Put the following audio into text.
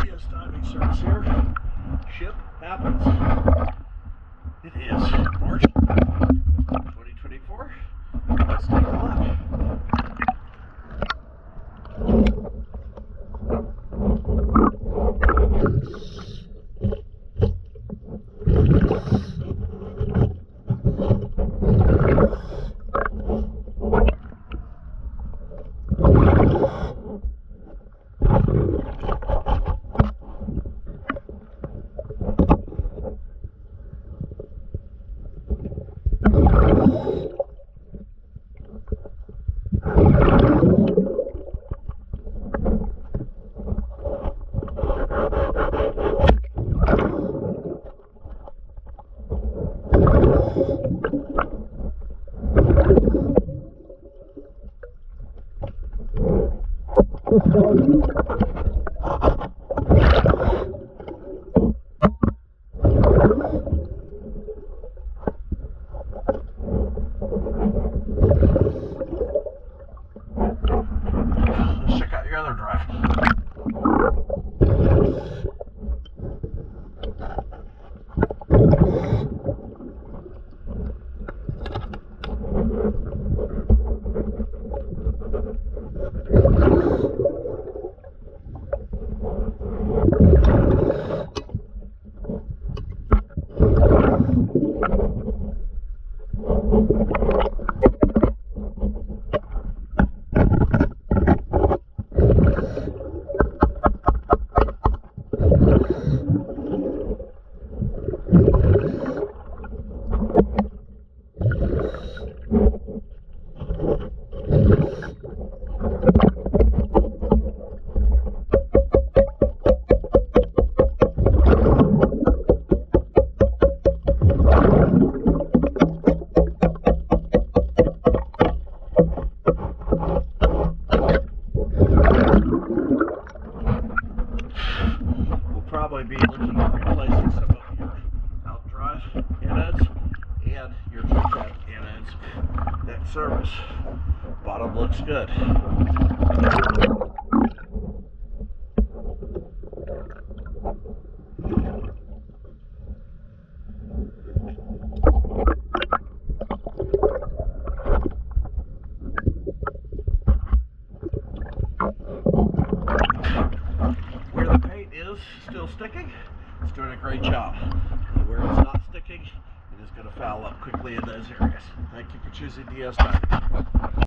DS diving service here. Ship happens. It is March 2024. Let's take a look. Let's check out your other drive. Probably be looking at replacing some of your out drive anodes and your two-tab anodes. That service. Bottom looks good. Where the paint is still sticking, it's doing a great job. Where it's not sticking, it is going to foul up quickly in those areas. Thank you for choosing DS Diving.